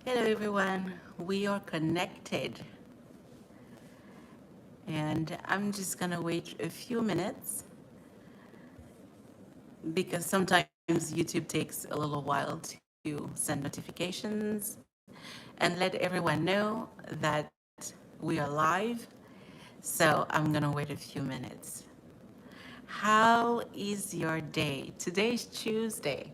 Hello, everyone. We are connected, and I'm just gonna wait a few minutes because sometimes YouTube takes a little while to send notifications and let everyone know that we are live. So I'm gonna wait a few minutes. How is your day? Today's Tuesday.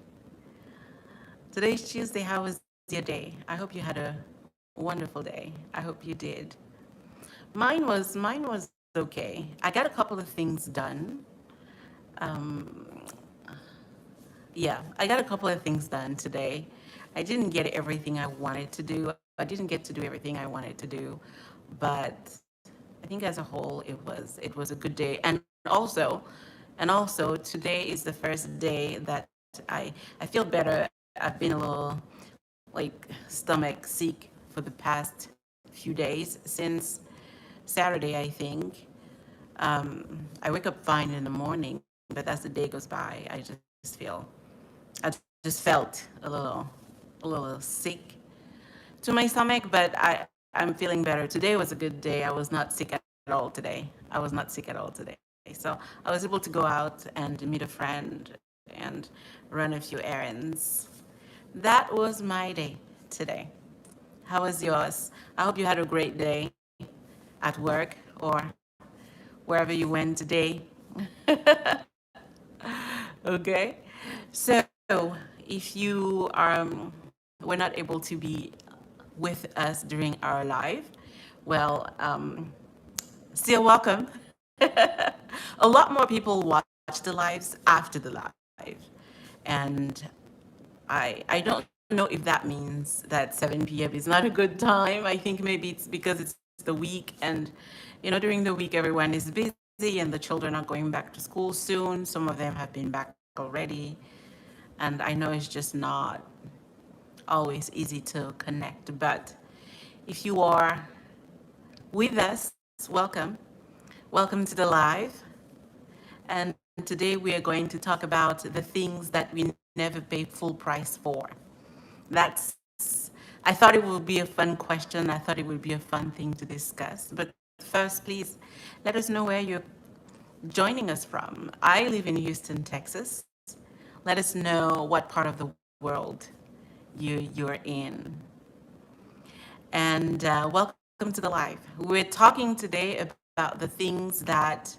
Today's Tuesday. How was your day? I hope you had a wonderful day. I hope you did. Mine was okay. I got a couple of things done. Um, yeah, I got a couple of things done today. I didn't get everything I wanted to do. I didn't get to do everything I wanted to do, but I think as a whole it was a good day. And also today is the first day that I feel better. I've been a little like stomach sick for the past few days since Saturday, I think. I wake up fine in the morning, but as the day goes by, I just felt a little sick to my stomach, but I'm feeling better. Today was a good day. I was not sick at all today. I was not sick at all today. So I was able to go out and meet a friend and run a few errands. That was my day today. How was yours? I hope you had a great day at work or wherever you went today. Okay. So if you were not able to be with us during our live, well, still welcome. A lot more people watch the lives after the live, and I don't know if that means that 7 p.m. is not a good time. I think maybe it's because it's the week, and during the week everyone is busy and the children are going back to school soon. Some of them have been back already, and I know it's just not always easy to connect. But if you are with us, welcome. Welcome to the live. And today we are going to talk about the things that we never pay full price for. I thought it would be a fun question. I thought it would be a fun thing to discuss. But first, please let us know where you're joining us from. I live in Houston, Texas. Let us know what part of the world you're in. And welcome to the live. We're talking today about the things that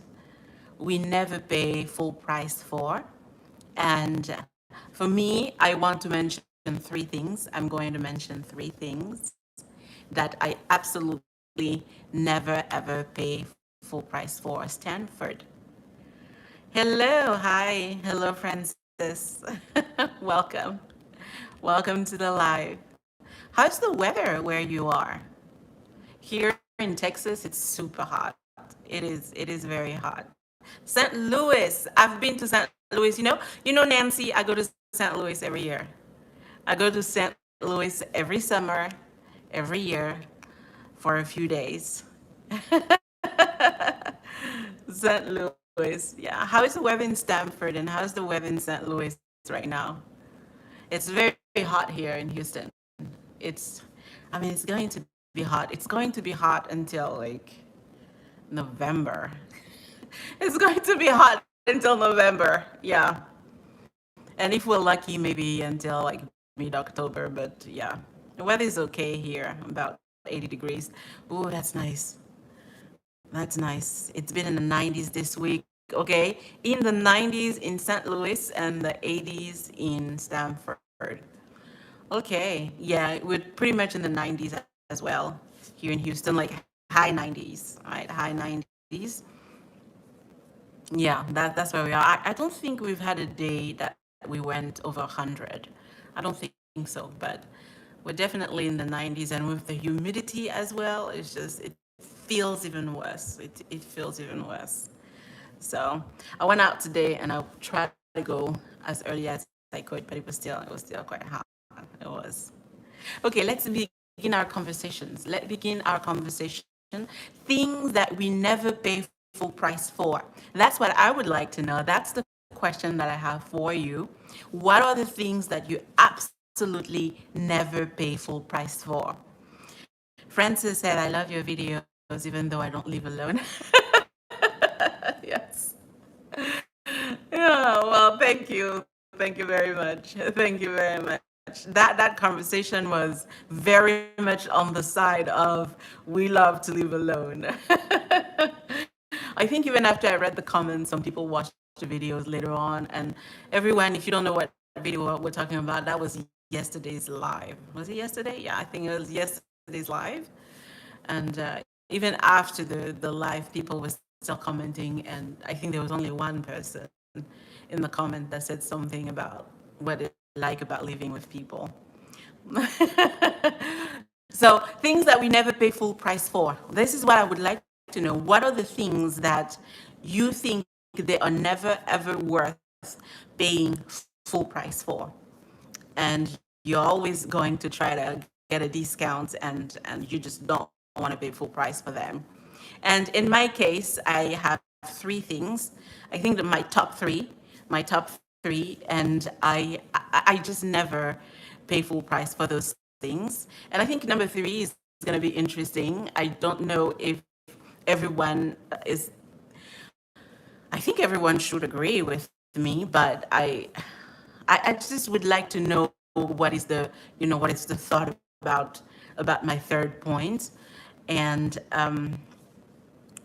we never pay full price for. And for me, I want to mention three things. I'm going to mention three things that I absolutely never ever pay full price for. Stanford. Hello, hi, hello, Francis. Welcome. Welcome to the live. How's the weather where you are? Here in Texas, it's super hot. It is very hot. St. Louis. I've been to St. Louis. You know, Nancy, I go to St. Louis every year. I go to St. Louis every summer, every year for a few days. St. Louis. Yeah. How is the weather in Stamford and how's the weather in St. Louis right now? It's very hot here in Houston. It's I mean, it's going to be hot. It's going to be hot until like November. It's going to be hot until November. Yeah. And if we're lucky, maybe until like mid-October. But yeah, the weather is okay here, about 80 degrees. Ooh, that's nice. It's been in the 90s this week, okay? In the 90s in St. Louis and the 80s in Stamford. Okay, yeah, we're pretty much in the 90s as well here in Houston, like high 90s, right? High 90s. Yeah, that's where we are. I don't think we've had a day that we went over 100. I don't think so, but we're definitely in the 90s, and with the humidity as well, it feels even worse. It feels even worse. So I went out today and I tried to go as early as I could, but it was still quite hot. It was. Okay, let's begin our conversations. Let's begin our conversation. Things that we never pay full price for. That's what I would like to know. That's the question that I have for you. What are the things that you absolutely absolutely never pay full price for. Francis said, I love your videos even though I don't live alone. Yes. Yeah, well, thank you. Thank you very much. Thank you very much. That conversation was very much on the side of we love to live alone. I think even after I read the comments, some people watched the videos later on, and everyone, if you don't know what video we're talking about, that was yesterday's live. Was it yesterday? Yeah, I think it was yesterday's live. And even after the live, people were still commenting, and I think there was only one person in the comment that said something about what they like about living with people. So things that we never pay full price for. This is what I would like to know. What are the things that you think they are never ever worth paying full price for? And you're always going to try to get a discount, and you just don't want to pay full price for them. And in my case, I have three things. I think that my top three, and I just never pay full price for those things. And I think number three is going to be interesting. I don't know if everyone is, I think everyone should agree with me, but I just would like to know what is the, what is the thought about my third point. And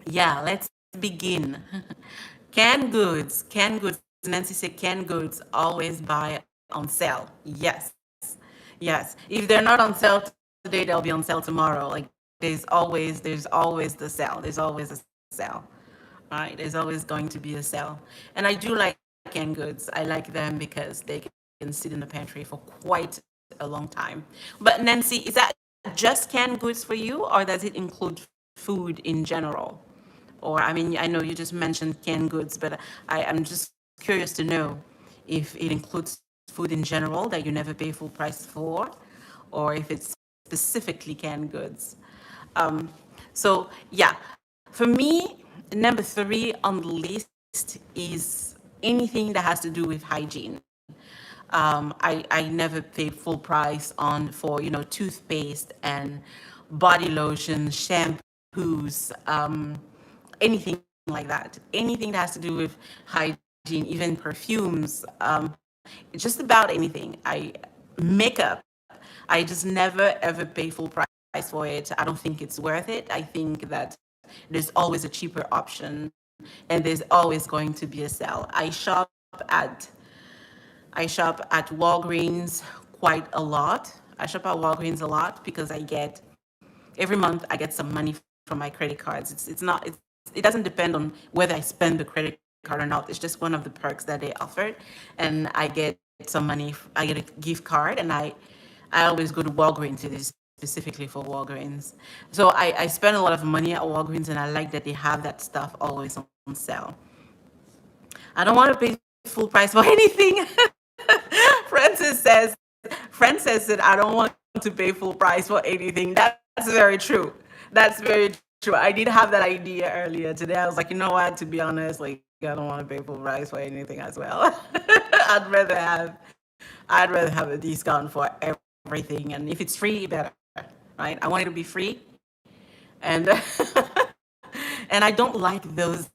yeah, let's begin. Canned goods. Nancy said canned goods always buy on sale. Yes, yes. If they're not on sale today, they'll be on sale tomorrow. Like there's always the sale. There's always a sale. All right, there's always going to be a sale. And I do like canned goods. I like them because they can sit in the pantry for quite a long time. But Nancy, is that just canned goods for you, or does it include food in general? Or, I mean, I know you just mentioned canned goods, but I'm just curious to know if it includes food in general that you never pay full price for, or if it's specifically canned goods. Um, so, yeah, for me, number three on the list is anything that has to do with hygiene. I never pay full price on for toothpaste and body lotion, shampoos, anything like that. Anything that has to do with hygiene, even perfumes, just about anything. Makeup. I just never ever pay full price for it. I don't think it's worth it. I think that there's always a cheaper option, and there's always going to be a sale. At I shop at Walgreens quite a lot. I shop at Walgreens a lot because every month I get some money from my credit cards. It doesn't depend on whether I spend the credit card or not. It's just one of the perks that they offered, and I get some money. I get a gift card, and I always go to Walgreens. It is specifically for Walgreens. So I spend a lot of money at Walgreens, and I like that they have that stuff always on sale. I don't want to pay full price for anything. Francis says, Francis said, I don't want to pay full price for anything. That's very true. That's very true. I did have that idea earlier today. I was like, you know what? To be honest, like I don't want to pay full price for anything as well. I'd rather have, I'd rather have a discount for everything, and if it's free, better, right? I want it to be free, and and I don't like those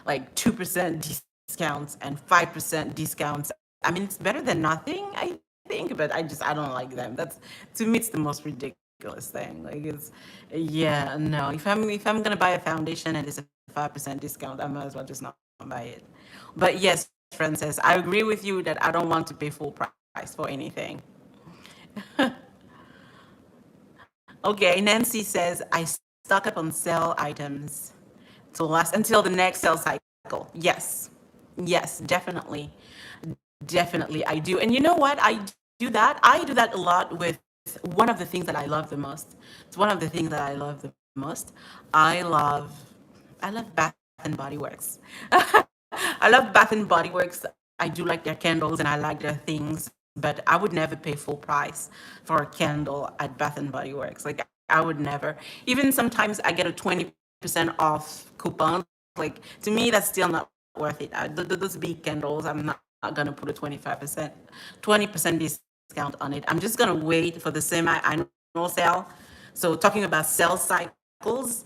like 2% discounts and 5% discounts. I mean, it's better than nothing, I think, but I don't like them. That's, to me, it's the most ridiculous thing. Like it's, yeah, no. If I'm gonna buy a foundation and it's a 5% discount, I might as well just not buy it. But yes, Frances, I agree with you that I don't want to pay full price for anything. Okay, Nancy says I stock up on sale items to last until the next sale cycle. Yes, yes, definitely. Definitely, I do. And you know what? I do that a lot with one of the things that I love the most. It's one of the things that I love the most. I love, I love Bath and Body Works. I love Bath and Body Works. I do like their candles and I like their things, but I would never pay full price for a candle at Bath and Body Works. Like I would never. Even sometimes I get a 20% off coupon. Like to me, that's still not worth it. Those big candles, I'm not gonna put a 20% discount on it. I'm just gonna wait for the semi-annual sale. So talking about sell cycles,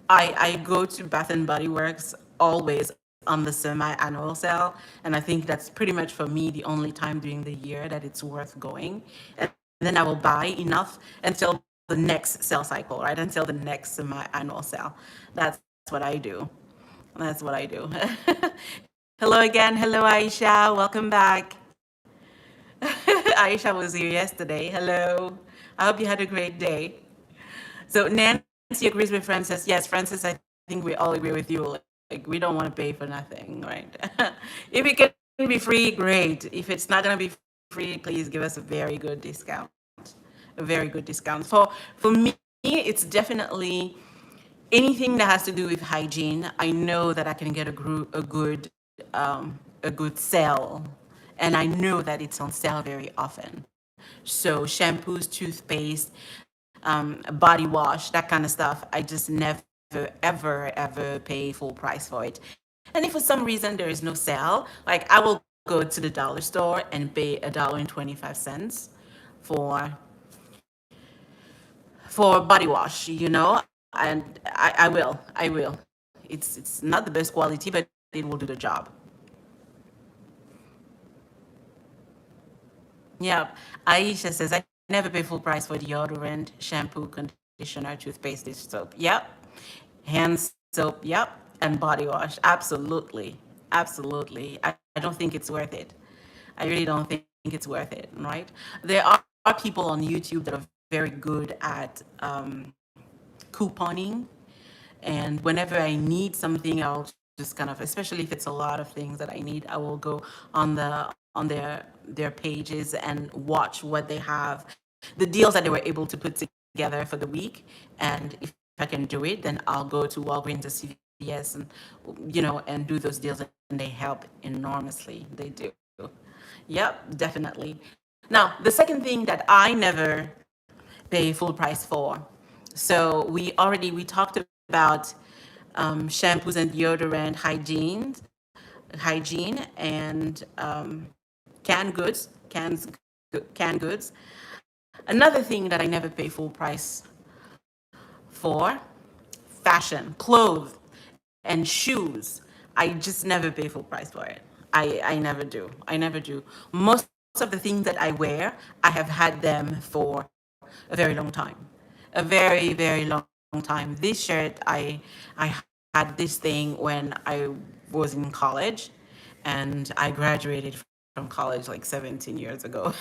I go to Bath and Body Works always on the semi-annual sale, and I think that's pretty much for me the only time during the year that it's worth going. And then I will buy enough until the next sale cycle, right? Until the next semi-annual sale. That's what I do. That's what I do. Hello again. Hello, Aisha. Welcome back. Aisha was here yesterday. Hello. I hope you had a great day. So Nancy agrees with Francis. Yes, Francis, I think we all agree with you. Like we don't want to pay for nothing, right? If it can be free, great. If it's not gonna be free, please give us a very good discount. A very good discount. For me, it's definitely anything that has to do with hygiene. I know that I can get a good sale, and I know that it's on sale very often. So shampoos, toothpaste, body wash, that kind of stuff. I just never, ever pay full price for it. And if for some reason there is no sale, like I will go to the dollar store and pay $1.25 for body wash, and I will. It's not the best quality, but it will do the job. Yeah, Aisha says, I never pay full price for deodorant, shampoo, conditioner, toothpaste, dish soap. Yep. Hand soap. Yep. And body wash. Absolutely. Absolutely. I don't think it's worth it. I really don't think it's worth it, right? There are people on YouTube that are very good at couponing. And whenever I need something, I'll just kind of, especially if it's a lot of things that I need, I will go on their pages and watch what they have, the deals that they were able to put together for the week. And if I can do it, then I'll go to Walgreens or CVS and do those deals, and they help enormously. They do. Yep, definitely. Now, the second thing that I never pay full price for. So we talked about shampoos and deodorant, hygiene, and canned goods, canned goods. Another thing that I never pay full price for: fashion, clothes, and shoes. I just never pay full price for it. I never do. I never do. Most of the things that I wear, I have had them for a very long time. A very long time. This shirt, I had this thing when I was in college, and I graduated from college like 17 years ago.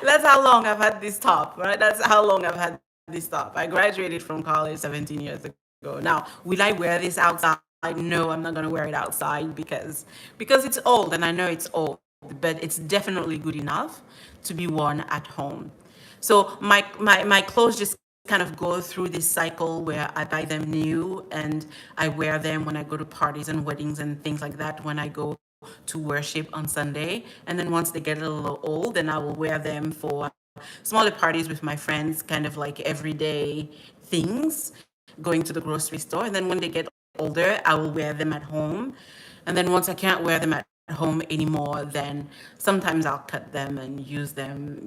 That's how long I've had this top, right? That's how long I've had this top. I graduated from college 17 years ago. Now, will I wear this outside? No, I'm not going to wear it outside because it's old, and I know it's old, but it's definitely good enough to be worn at home. So my clothes just kind of go through this cycle where I buy them new and I wear them when I go to parties and weddings and things like that, when I go to worship on Sunday. And then once they get a little old, then I will wear them for smaller parties with my friends, kind of like everyday things, going to the grocery store. And then when they get older, I will wear them at home. And then once I can't wear them at home anymore, then sometimes I'll cut them and use them,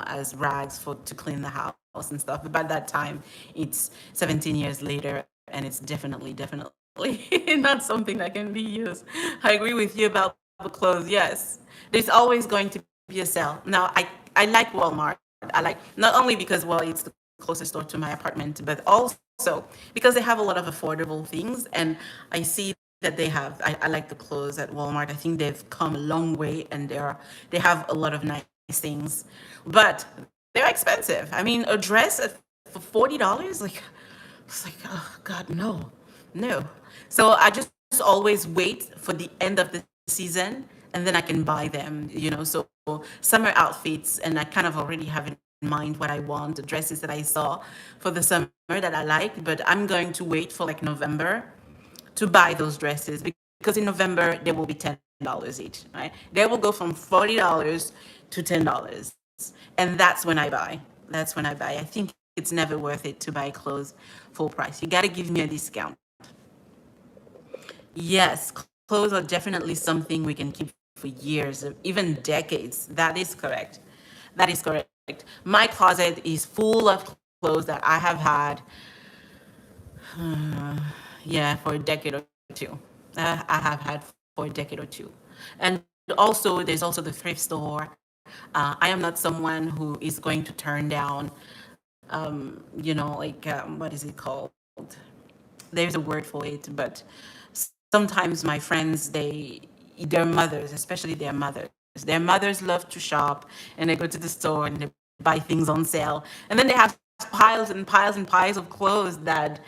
as rags to clean the house and stuff. But by that time, it's 17 years later, and it's definitely not something that can be used. I agree with you about the clothes. Yes, there's always going to be a sale. Now, I like Walmart. I like, not only because, well, it's the closest store to my apartment, but also because they have a lot of affordable things. And I see that I like the clothes at Walmart. I think they've come a long way, and they have a lot of nice things. But they're expensive. I mean, a dress for $40, it's like, oh God, no. So I just always wait for the end of the season, and then I can buy them. So summer outfits, and I kind of already have in mind what I want, the dresses that I saw for the summer that I like. But I'm going to wait for like November to buy those dresses, because in November they will be $10 each, right? They will go from $40 to $10, and that's when I buy. That's when I buy. I think it's never worth it to buy clothes full price. You got to give me a discount. Yes, clothes are definitely something we can keep for a long time. for years, even decades. That is correct. That is correct. My closet is full of clothes that I have had, yeah, for a decade or two. I have had for a decade or two. And also, there's also the thrift store. I am not someone who is going to turn down, like, what is it called? There's a word for it, but sometimes my friends, their mothers, especially their mothers love to shop, and they go to the store and they buy things on sale, and then they have piles and piles and piles of clothes that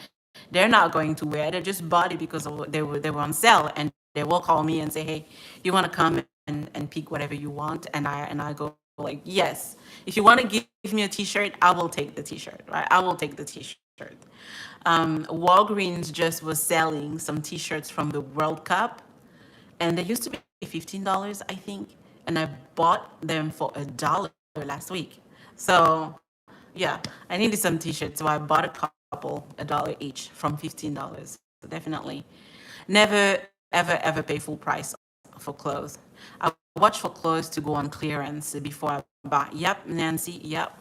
they're not going to wear. They just bought it because they were on sale, and they will call me and say, "Hey, you want to come and pick whatever you want?" And I go like, "Yes. If you want to give me a T-shirt, I will take the T-shirt. Right? I will take the T-shirt." Walgreens just was selling some T-shirts from the World Cup, and they used to be $15, I think, and I bought them for $1 last week. So yeah, I needed some T-shirts, so I bought a couple, $1 each from $15. So definitely, never ever ever pay full price for clothes. I watch for clothes to go on clearance before I buy. Yep, Nancy. Yep,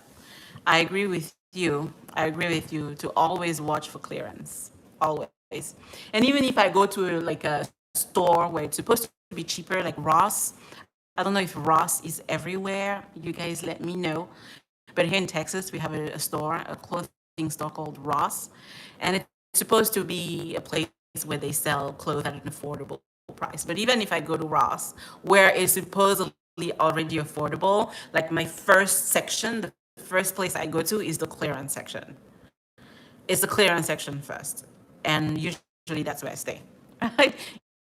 I agree with you. I agree with you to always watch for clearance, always. And even if I go to like a store where it's supposed to be cheaper, like Ross, I don't know if Ross is everywhere. You guys let me know. But here in Texas, we have a clothing store called Ross, and it's supposed to be a place where they sell clothes at an affordable price. But even if I go to Ross, where it's supposedly already affordable, like my first section, the first place I go to is the clearance section. It's the clearance section first, and usually that's where I stay.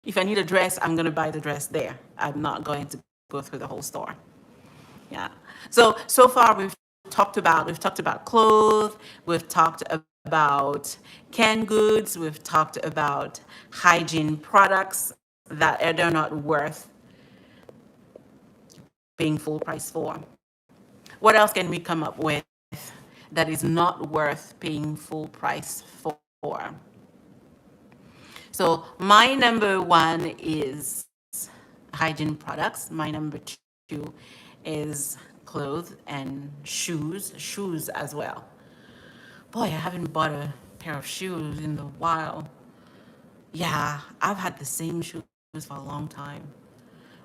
If I need a dress, I'm gonna buy the dress there. I'm not going to go through the whole store. Yeah. So far we've talked about clothes, we've talked about canned goods, we've talked about hygiene products that they're not worth paying full price for. What else can we come up with that is not worth paying full price for? So my number one is hygiene products. My number two is clothes and shoes as well. Boy, I haven't bought a pair of shoes in a while. Yeah, I've had the same shoes for a long time.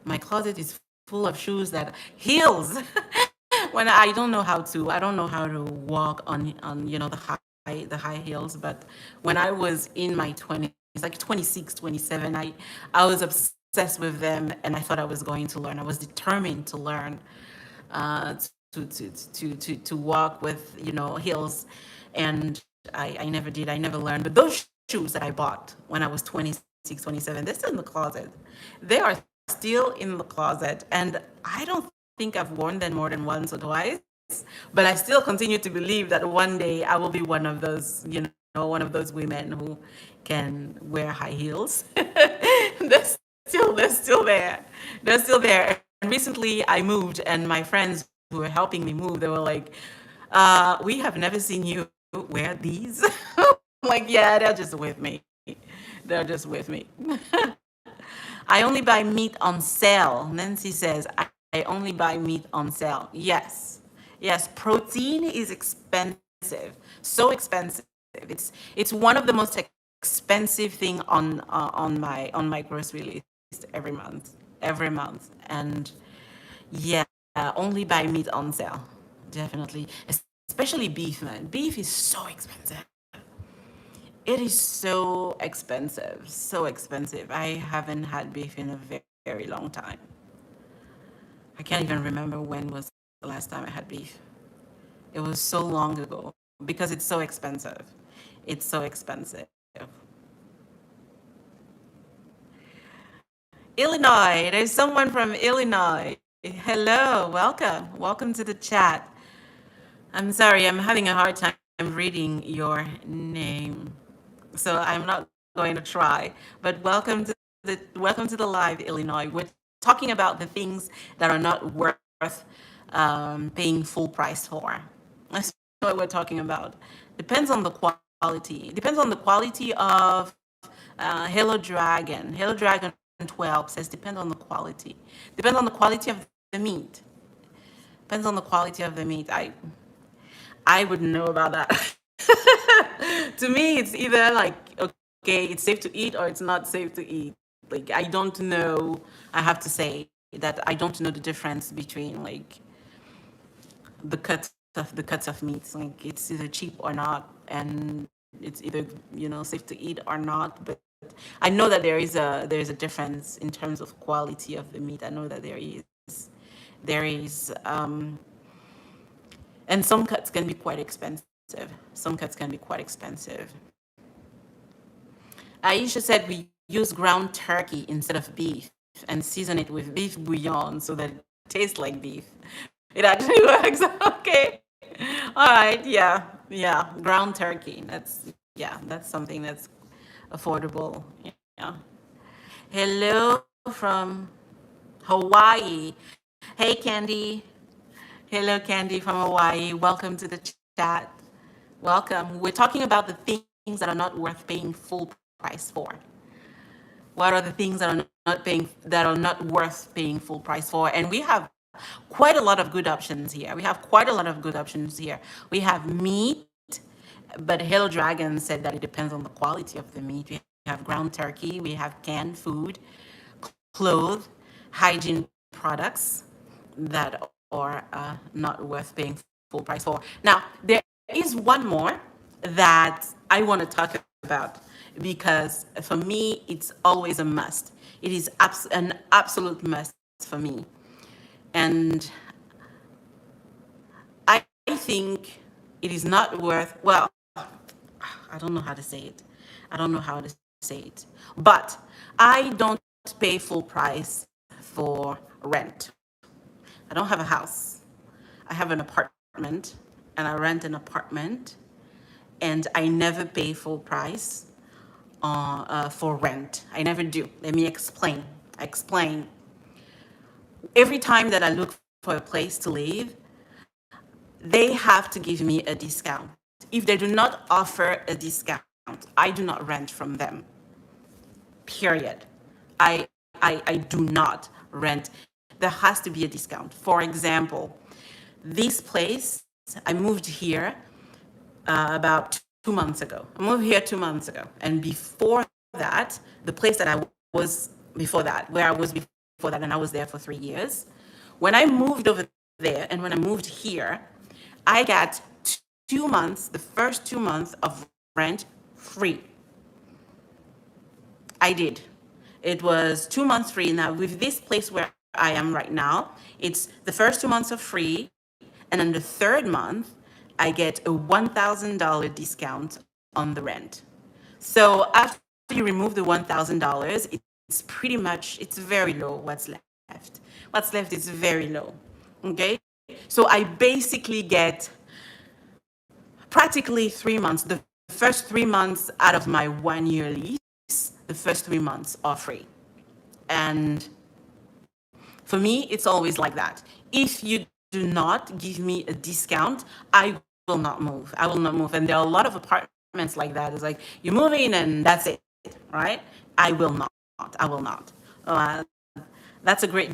My closet is full of shoes that heels. When I don't know how to walk on the high heels, but when I was in my 20s, like 26, 27, I was obsessed with them, and I thought I was going to learn. I was determined to learn, uh, to walk with heels, and I never did. I never learned. But those shoes that I bought when I was 26, 27, they're still in the closet. They are still in the closet, and I don't think I've worn them more than once or twice. But I still continue to believe that one day I will be one of those, one of those women who can wear high heels. They're still there. They're still there. And recently I moved, and my friends who were helping me move, they were like, "We have never seen you wear these." I'm like, yeah, they're just with me. They're just with me. I only buy meat on sale. Nancy says, I only buy meat on sale. Yes. Yes, protein is expensive. So expensive. It's one of the most expensive thing on my grocery list every month. Every month. And yeah, only buy meat on sale. Definitely. Especially beef, man. Beef is so expensive. It is so expensive, so expensive. I haven't had beef in a very, very long time. I can't even remember when was the last time I had beef. It was so long ago because it's so expensive. It's so expensive. Illinois, there's someone from Illinois. Hello, welcome. Welcome to the chat. I'm sorry, I'm having a hard time reading your name, so I'm not going to try. But welcome to the live, Illinois. We're talking about the things that are not worth paying full price for. That's what we're talking about. Depends on the quality. Depends on the quality of Hello Dragon. Hello Dragon 12 says depend on the quality. Depends on the quality of the meat. Depends on the quality of the meat. I wouldn't know about that. To me, it's either like, okay, it's safe to eat or it's not safe to eat. Like, I don't know. I have to say that I don't know the difference between like the cuts of meats. Like, it's either cheap or not, and it's either safe to eat or not. But I know that there is a difference in terms of quality of the meat. I know that there is, and some cuts can be quite expensive. Some cuts can be quite expensive. Aisha said we use ground turkey instead of beef and season it with beef bouillon so that it tastes like beef. It actually works. Okay. All right. Yeah. Yeah. Ground turkey. That's something that's affordable. Yeah. Hello from Hawaii. Hey, Candy. Hello, Candy from Hawaii. Welcome to the chat. Welcome. We're talking about the things that are not worth paying full price for. What are the things that are not worth paying full price for? And we have quite a lot of good options here. We have meat, but Hello Dragon said that it depends on the quality of the meat. We have ground turkey, we have canned food, clothes, hygiene products that are not worth paying full price for. Now, there is one more that I want to talk about because for me, it's always a must. It is an absolute must for me. And I think it is not worth, well, I don't know how to say it. I don't know how to say it. But I don't pay full price for rent. I don't have a house. I have an apartment and I rent an apartment and I never pay full price for rent. I never do. Let me explain. I explain. Every time that I look for a place to live, they have to give me a discount. If they do not offer a discount, I do not rent from them. Period. I do not rent. There has to be a discount. For example, this place, I moved here about 2 months ago. I moved here 2 months ago. And before that, the place that I was before that, where I was before that, and I was there for 3 years, when I moved over there and when I moved here, I got 2 months, the first 2 months of rent free. I did. It was 2 months free. Now, with this place where I am right now, it's the first 2 months are free. And then the third month, I get a $1,000 discount on the rent. So after you remove the $1,000, it's pretty much, it's very low what's left. What's left is very low. Okay? So I basically get practically 3 months. The first 3 months out of my 1 year lease, the first 3 months are free. And for me, it's always like that. If you do not give me a discount, I will not move. I will not move. And there are a lot of apartments like that. It's like you move in and that's it, right? I will not. I will not. That's a great deal